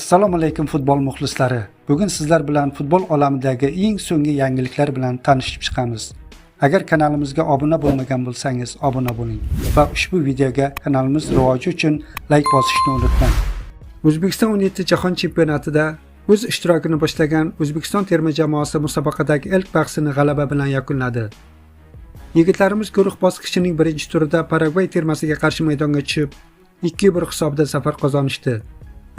Assalomu alaykum futbol muxlislari. Bugun sizlar bilan futbol olamidagi eng so'nggi yangiliklar bilan tanishib chiqamiz. Agar kanalimizga obuna bo'lmagan bo'lsangiz, obuna bo'ling va ushbu videoga kanalimiz rivoji uchun like bosishni unutmang. O'zbekiston 17 jahon chempionatida o'z ishtirokini boshlagan O'zbekiston terma jamoasi musobaqadagi ilk bahsini g'alaba bilan yakunladi. Yigitlarimiz guruh bosqichining birinchi turida Paragvay termasiga qarshi maydonga tushib, 2-1 hisobda zafar qozonishdi.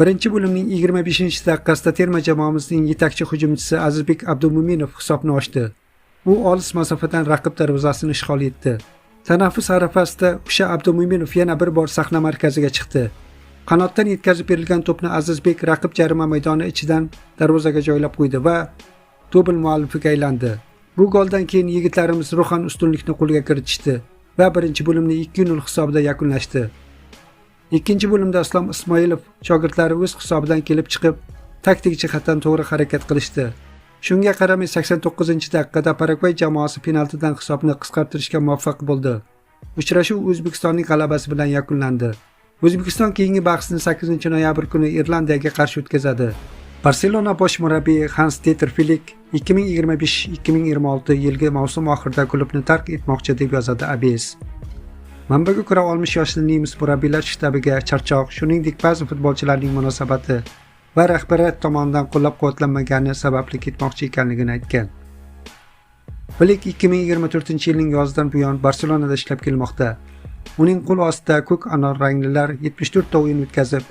Birinchi bo'limning 25-daqiqasida terma jamoamizning yetakchi hujumchisi Azizbek Abdumo'minov hisobni ochdi. U olis masofadan raqib darvozasini ishg'ol etdi. Tanaffus arafasida o'sha Abdumo'minov yana bir bor sahna markaziga chiqdi. Qanotdan yetkazib berilgan to'pni Azizbek raqib jarima maydoni ichidan darvozaga joylab qo'ydi va dubl muallifiga aylandi. Bu goldan keyin yigitlarimiz ruhan ustunlikni qo'lga kiritishdi va birinchi bo'limni 2-0 hisobida yakunlashdi. Ikkinchi bo'limda Islom Ismoilov shogirdlari o'z hisobidan kelib chiqib, taktik jihatdan to'g'ri harakat qilishdi. Shunga qaramay 89-daqiqada Paragvay jamoasi penaltidan hisobni qisqartirishga muvaffaq bo'ldi. Uchrashuv O'zbekistonning g'alabasi bilan yakunlandi. O'zbekiston keyingi bahsni 8-noyabr kuni Irlandiyaga qarshi o'tkazadi. Barselona bosh murabbiyi Hans-Dieter Flick 2025-2026 yilgi mavsum oxirida klubni tark etmoqchi deb yozadi ABS. Manbaga ko'ra 60 yoshli nemis murabbiylar shtabiga charchoq, shuningdek ba'zi futbolchilarning munosabati va rahbariyat tomonidan qo'llab-quvvatlanmagani sababli ketmoqchi ekanligini aytgan. Flick 2024-yilning yozidan buyon Barselonada ishlab kelmoqda. Uning qo'l ostida ko'k anor ranglilar 74 ta o'yin o'tkazib,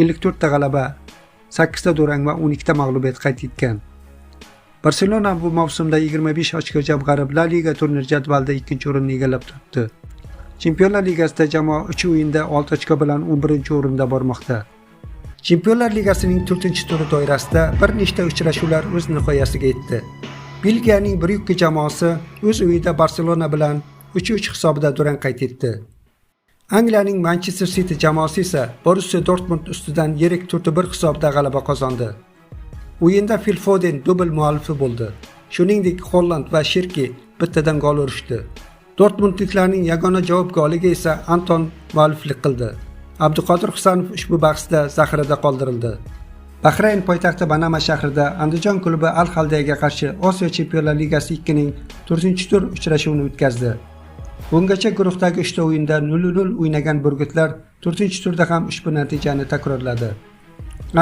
54 ta g'alaba, 8 ta durang va 12 ta mag'lubiyat qayd etgan. Barselona bu mavsumda 25 ochko jamg'arib, La Liga turnir jadvalida 2-o'rinni egallab turibdi. Chempionlar Ligasida jamoa 3 o'yinda 6 ochko bilan 11-o'rinda bormoqda. Chempionlar Ligasining 4-turi doirasida bir nechta uchrashuvlar o'z nihoyasiga yetdi. Belgiyaning Bryugge jamoasi o'z uyida Barselona bilan 3-3 hisobida durang qayd etdi. Angliyaning Manchester City jamoasi esa Borussia Dortmund ustidan yirik 4-1 hisobda g'alaba qozondi. O'yinda Phil Foden dubl muallifi bo'ldi. Shuningdek, Holland va Shirki bittadan gol urishdi. Dortmundliklarning yagona javob goliga esa Anton mualliflik qildi. Abduqodir Husanov ushbu bahsda zaxirada qoldirildi. Bahrayn poytaxti Banama shahrida Andijon klubi Al-Haldaga qarshi Osiyo Chempionlar Ligasi 2ning 4-tur uchrashuvini o'tkazdi. Bungacha guruhdagi 3 ta o'yinda 0-0 o'ynagan burgutlar 4-turda ham ushbu natijani takrorladi.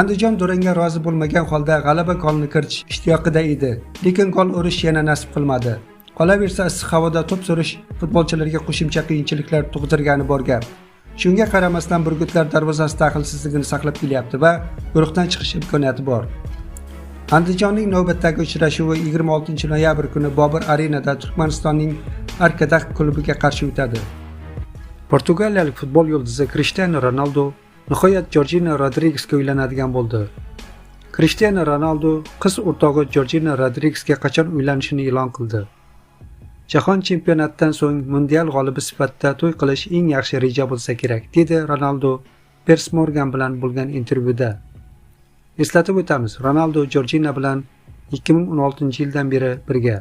Andijon durangga rozi bo'lmagan holda g'alaba golini kiritish ishtiyoqida edi, lekin gol urish yana nasib qilmadi. Qolaversa, issiq havoda to'p surish futbolchilarga qo'shimcha qiyinchiliklar tug'dirgani bor gap. Shunga qaramasdan burgutlar darvozasi daxlsizligini saqlab kelyapti va guruhdan chiqish imkoniyati bor. Andijonning navbatdagi uchrashuvi 26-noyabr kuni Bobur Arenada Turkmanistonning Arkadah klubiga qarshi o'tadi. Portugaliyalik futbol yulduzi Cristiano Ronaldo nihoyat Jorjina Rodrigesga uylanadigan bo'ldi. Cristiano Ronaldo qiz o'rtog'i Jorjina Rodrigesga qachon uylanishini e'lon qildi. Jahon chempionatidan so'ng mundial g'olibi sifatida to'y qilish eng yaxshi reja bo'lsa kerak, dedi Ronaldo Piers Morgan bilan bo'lgan intervyuda. Eslatib o'tamiz, Ronaldo Jorjina bilan 2016-yildan beri birga.